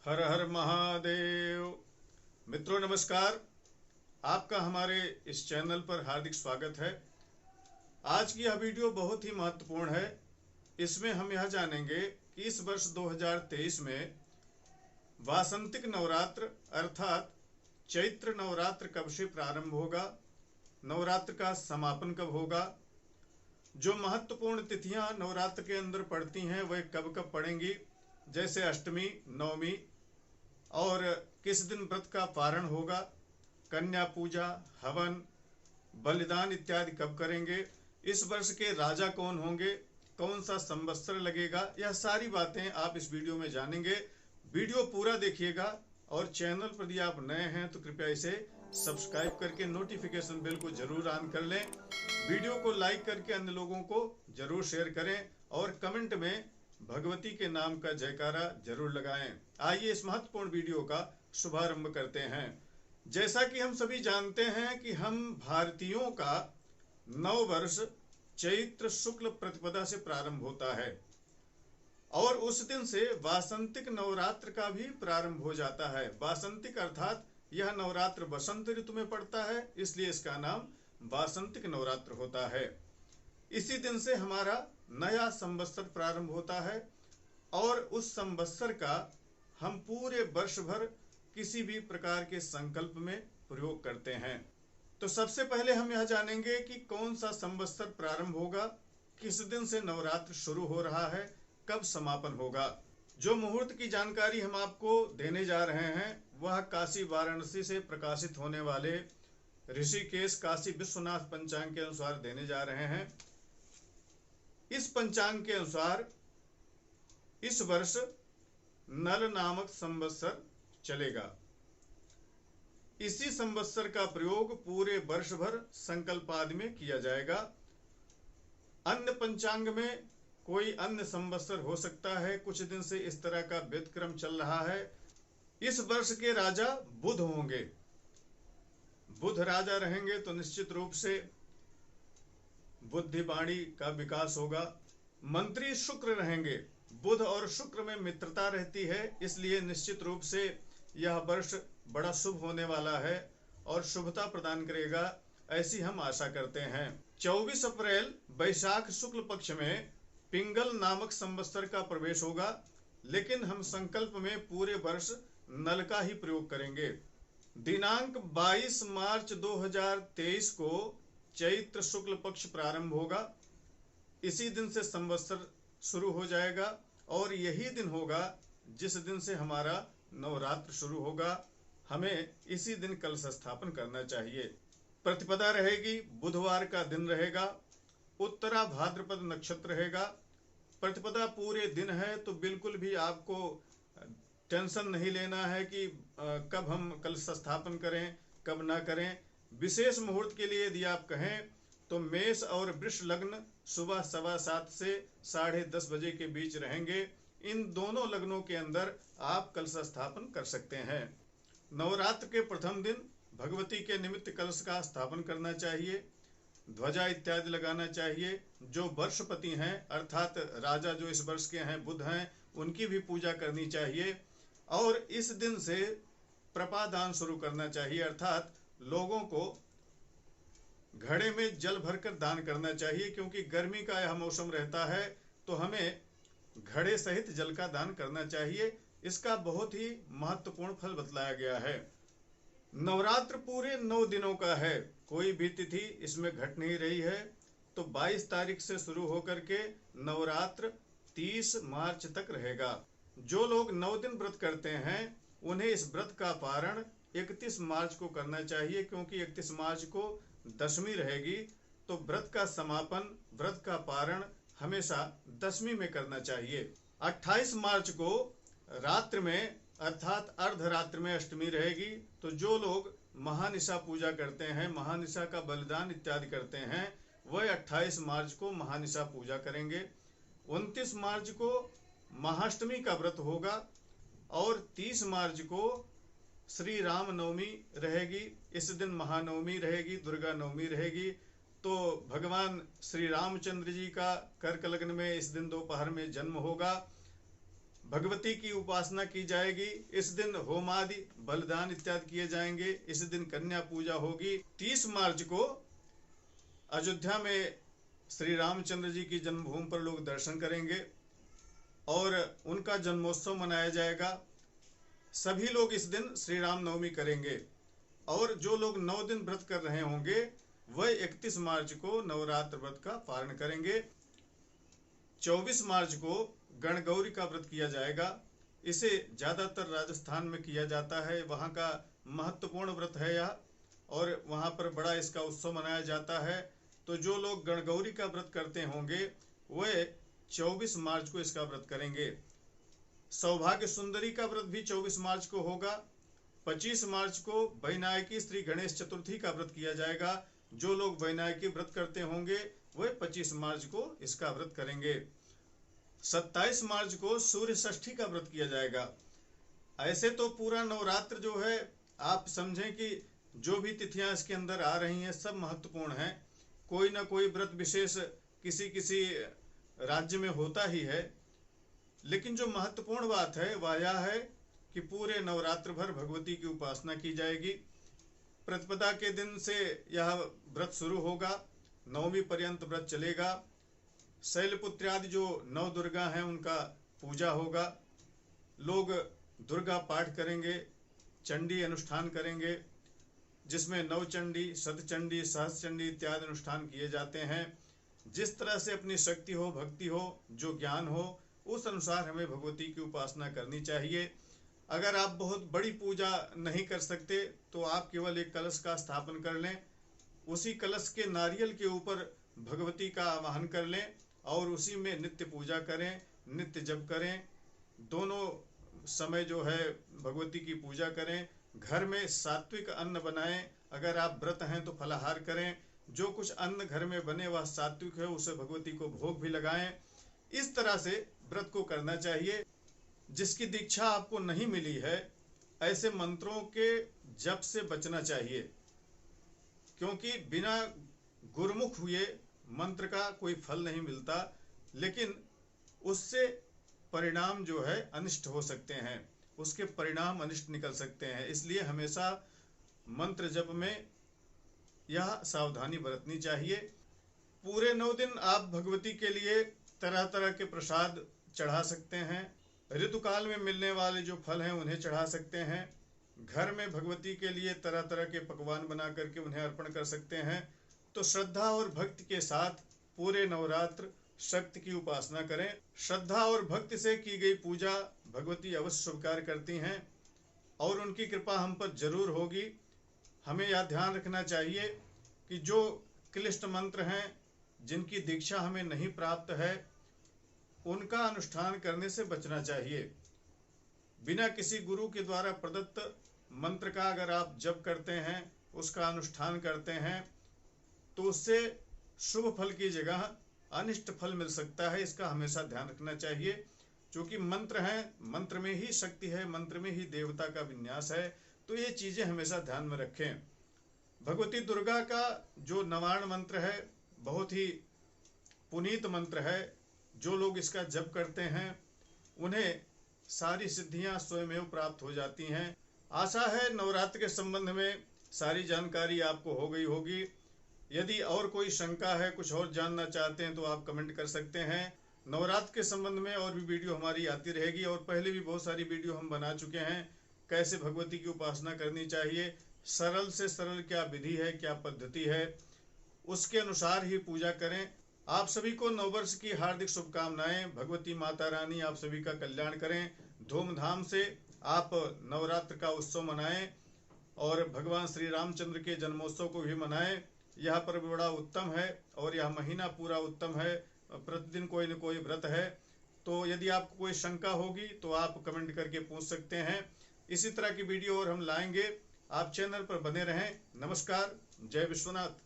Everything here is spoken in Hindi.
हर हर महादेव। मित्रों नमस्कार। आपका हमारे इस चैनल पर हार्दिक स्वागत है। आज की यह वीडियो बहुत ही महत्वपूर्ण है। इसमें हम यह जानेंगे कि इस वर्ष 2023 में वासंतिक नवरात्र अर्थात चैत्र नवरात्र कब से प्रारंभ होगा, नवरात्र का समापन कब होगा, जो महत्वपूर्ण तिथियां नवरात्र के अंदर पड़ती हैं वह कब कब पड़ेंगी, जैसे अष्टमी, नवमी, और किस दिन व्रत का पारण होगा, कन्या पूजा, हवन, बलिदान इत्यादि कब करेंगे, इस वर्ष के राजा कौन होंगे, कौन सा संवत्सर लगेगा, यह सारी बातें आप इस वीडियो में जानेंगे। वीडियो पूरा देखिएगा और चैनल पर यदि आप नए हैं तो कृपया इसे सब्सक्राइब करके नोटिफिकेशन बेल को जरूर ऑन कर लें। वीडियो को लाइक करके अन्य लोगों को जरूर शेयर करें और कमेंट में भगवती के नाम का जयकारा जरूर लगाएं। आइए इस महत्वपूर्ण वीडियो का शुभारंभ करते हैं। जैसा कि हम सभी जानते हैं कि हम भारतीयों का नव वर्ष चैत्र शुक्ल प्रतिपदा से प्रारंभ होता है और उस दिन से वासंतिक नवरात्र का भी प्रारंभ हो जाता है। वासंतिक अर्थात यह नवरात्र बसंत ऋतु में पड़ता है, इसलिए इसका नाम वासंतिक नवरात्र होता है। इसी दिन से हमारा नया संवत्सर प्रारंभ होता है और उस संवत्सर का हम पूरे वर्ष भर किसी भी प्रकार के संकल्प में प्रयोग करते हैं। तो सबसे पहले हम यह जानेंगे कि कौन सा संवत्सर प्रारंभ होगा, किस दिन से नवरात्र शुरू हो रहा है, कब समापन होगा। जो मुहूर्त की जानकारी हम आपको देने जा रहे हैं वह काशी वाराणसी से प्रकाशित होने वाले ऋषिकेश काशी विश्वनाथ पंचांग के अनुसार देने जा रहे हैं। इस पंचांग के अनुसार इस वर्ष नल नामक संवत्सर चलेगा। इसी संवत्सर का प्रयोग पूरे वर्ष भर संकल्प आदि में किया जाएगा। अन्य पंचांग में कोई अन्य संवत्सर हो सकता है। कुछ दिन से इस तरह का व्यतिक्रम चल रहा है। इस वर्ष के राजा बुध होंगे। बुध राजा रहेंगे तो निश्चित रूप से बुद्धिवाणी का विकास होगा। मंत्री शुक्र रहेंगे। बुध और शुक्र में मित्रता रहती है, इसलिए निश्चित रूप से यह वर्ष बड़ा शुभ होने वाला है और शुभता प्रदान करेगा, ऐसी हम आशा करते हैं। 24 अप्रैल वैशाख शुक्ल पक्ष में पिंगल नामक संवत्सर का प्रवेश होगा, लेकिन हम संकल्प में पूरे वर्ष नल का ही प्रयोग करेंगे। दिनांक 22 मार्च 2023 को चैत्र शुक्ल पक्ष प्रारंभ होगा। इसी दिन से संवत्सर शुरू हो जाएगा और यही दिन होगा जिस दिन से हमारा नवरात्र शुरू होगा। हमें इसी दिन कलश स्थापन करना चाहिए। प्रतिपदा रहेगी, बुधवार का दिन रहेगा, उत्तरा भाद्रपद नक्षत्र रहेगा। प्रतिपदा पूरे दिन है तो बिल्कुल भी आपको टेंशन नहीं लेना है कि कब हम कलश स्थापन करें कब ना करें। विशेष मुहूर्त के लिए यदि आप कहें तो मेष और वृष लग्न सुबह 7:15 से 10:30 बजे के बीच रहेंगे। इन दोनों लग्नों के अंदर आप कलश स्थापन कर सकते हैं। नवरात्र के प्रथम दिन भगवती के निमित्त कलश का स्थापन करना चाहिए, ध्वजा इत्यादि लगाना चाहिए। जो वर्षपति हैं अर्थात राजा जो इस वर्ष के हैं बुध हैं, उनकी भी पूजा करनी चाहिए और इस दिन से प्रपादान शुरू करना चाहिए, अर्थात लोगों को घड़े में जल भरकर दान करना चाहिए। क्योंकि गर्मी का यह मौसम रहता है तो हमें घड़े सहित जल का दान करना चाहिए। इसका बहुत ही महत्वपूर्ण फल बतलाया गया है। नवरात्र पूरे 9 दिनों का है, कोई भी तिथि इसमें घट नहीं रही है। तो 22 तारीख से शुरू होकर के नवरात्र 30 मार्च तक रहेगा। जो लोग 9 दिन व्रत करते हैं उन्हें इस व्रत का पारण 31 मार्च को करना चाहिए, क्योंकि 31 मार्च को दशमी रहेगी। तो व्रत का समापन, व्रत का पारण हमेशा दशमी में करना चाहिए। 28 मार्च को रात्रि में अर्थात अर्धरात्रि में अष्टमी रहेगी। तो जो लोग महानिशा पूजा करते हैं, महानिशा का बलिदान इत्यादि करते हैं, वह 28 मार्च को महानिशा पूजा करेंगे। 29 मार्च को महाअष्टमी का व्रत होगा और 30 मार्च को श्री राम नवमी रहेगी। इस दिन महानवमी रहेगी, दुर्गा नवमी रहेगी। तो भगवान श्री रामचंद्र जी का कर्क लग्न में इस दिन दोपहर में जन्म होगा। भगवती की उपासना की जाएगी। इस दिन होम आदि बलिदान इत्यादि किए जाएंगे। इस दिन कन्या पूजा होगी। 30 मार्च को अयोध्या में श्री रामचंद्र जी की जन्मभूमि पर लोग दर्शन करेंगे और उनका जन्मोत्सव मनाया जाएगा। सभी लोग इस दिन श्री राम नवमी करेंगे और जो लोग 9 दिन व्रत कर रहे होंगे वह 31 मार्च को नवरात्र व्रत का पारण करेंगे। 24 मार्च को गणगौरी का व्रत किया जाएगा। इसे ज्यादातर राजस्थान में किया जाता है, वहाँ का महत्वपूर्ण व्रत है यह और वहाँ पर बड़ा इसका उत्सव मनाया जाता है। तो जो लोग गणगौरी का व्रत करते होंगे वह 24 मार्च को इसका व्रत करेंगे। सौभाग्य सुंदरी का व्रत भी 24 मार्च को होगा। 25 मार्च को वैनायकी श्री गणेश चतुर्थी का व्रत किया जाएगा। जो लोग वैनायकी व्रत करते होंगे वह 25 मार्च को इसका व्रत करेंगे। 27 मार्च को सूर्य षष्ठी का व्रत किया जाएगा। ऐसे तो पूरा नवरात्र जो है आप समझें कि जो भी तिथियां इसके अंदर आ रही हैं सब महत्वपूर्ण हैं। कोई ना कोई व्रत विशेष किसी किसी राज्य में होता ही है, लेकिन जो महत्वपूर्ण बात है वह यह है कि पूरे नवरात्र भर भगवती की उपासना की जाएगी। प्रतिपदा के दिन से यह व्रत शुरू होगा, नवमी पर्यंत व्रत चलेगा। शैलपुत्री आदि जो 9 दुर्गा हैं उनका पूजा होगा। लोग दुर्गा पाठ करेंगे, चंडी अनुष्ठान करेंगे, जिसमें नवचंडी, शतचंडी, सहस्रचंडी इत्यादि अनुष्ठान किए जाते हैं। जिस तरह से अपनी शक्ति हो, भक्ति हो, जो ज्ञान हो, उस अनुसार हमें भगवती की उपासना करनी चाहिए। अगर आप बहुत बड़ी पूजा नहीं कर सकते तो आप केवल एक कलश का स्थापन कर लें, उसी कलश के नारियल के ऊपर भगवती का आवाहन कर लें और उसी में नित्य पूजा करें, नित्य जप करें। दोनों समय जो है भगवती की पूजा करें। घर में सात्विक अन्न बनाएं। अगर आप व्रत हैं तो फलाहार करें। जो कुछ अन्न घर में बने वह सात्विक है, उसे भगवती को भोग भी लगाएं। इस तरह से व्रत को करना चाहिए। जिसकी दीक्षा आपको नहीं मिली है ऐसे मंत्रों के जप से बचना चाहिए, क्योंकि बिना गुरुमुख हुए मंत्र का कोई फल नहीं मिलता, लेकिन उससे परिणाम जो है अनिष्ट हो सकते हैं, उसके परिणाम अनिष्ट निकल सकते हैं। इसलिए हमेशा मंत्र जप में यह सावधानी बरतनी चाहिए। पूरे 9 दिन आप भगवती के लिए तरह तरह के प्रसाद चढ़ा सकते हैं। ऋतुकाल में मिलने वाले जो फल हैं उन्हें चढ़ा सकते हैं। घर में भगवती के लिए तरह तरह के पकवान बना करके उन्हें अर्पण कर सकते हैं। तो श्रद्धा और भक्ति के साथ पूरे नवरात्र शक्ति की उपासना करें। श्रद्धा और भक्ति से की गई पूजा भगवती अवश्य स्वीकार करती हैं और उनकी कृपा हम पर जरूर होगी। हमें यह ध्यान रखना चाहिए कि जो क्लिष्ट मंत्र हैं, जिनकी दीक्षा हमें नहीं प्राप्त है, उनका अनुष्ठान करने से बचना चाहिए। बिना किसी गुरु के द्वारा प्रदत्त मंत्र का अगर आप जप करते हैं, उसका अनुष्ठान करते हैं, तो उससे शुभ फल की जगह अनिष्ट फल मिल सकता है। इसका हमेशा ध्यान रखना चाहिए, क्योंकि मंत्र हैं, मंत्र में ही शक्ति है, मंत्र में ही देवता का विन्यास है। तो ये चीजें हमेशा ध्यान में रखें। भगवती दुर्गा का जो नवार्ण मंत्र है बहुत ही पुनीत मंत्र है। जो लोग इसका जप करते हैं उन्हें सारी सिद्धियां स्वयं प्राप्त हो जाती हैं। आशा है नवरात्र के संबंध में सारी जानकारी आपको हो गई होगी। यदि और कोई शंका है, कुछ और जानना चाहते हैं तो आप कमेंट कर सकते हैं। नवरात्र के संबंध में और भी वीडियो हमारी आती रहेगी और पहले भी बहुत सारी वीडियो हम बना चुके हैं। कैसे भगवती की उपासना करनी चाहिए, सरल से सरल क्या विधि है, क्या पद्धति है, उसके अनुसार ही पूजा करें। आप सभी को नववर्ष की हार्दिक शुभकामनाएं। भगवती माता रानी आप सभी का कल्याण करें। धूमधाम से आप नवरात्र का उत्सव मनाएं और भगवान श्री रामचंद्र के जन्मोत्सव को भी मनाएं। यह पर्व बड़ा उत्तम है और यह महीना पूरा उत्तम है। प्रतिदिन कोई न कोई व्रत है। तो यदि आपको कोई शंका होगी तो आप कमेंट करके पूछ सकते हैं। इसी तरह की वीडियो और हम लाएंगे। आप चैनल पर बने रहें। नमस्कार। जय विश्वनाथ।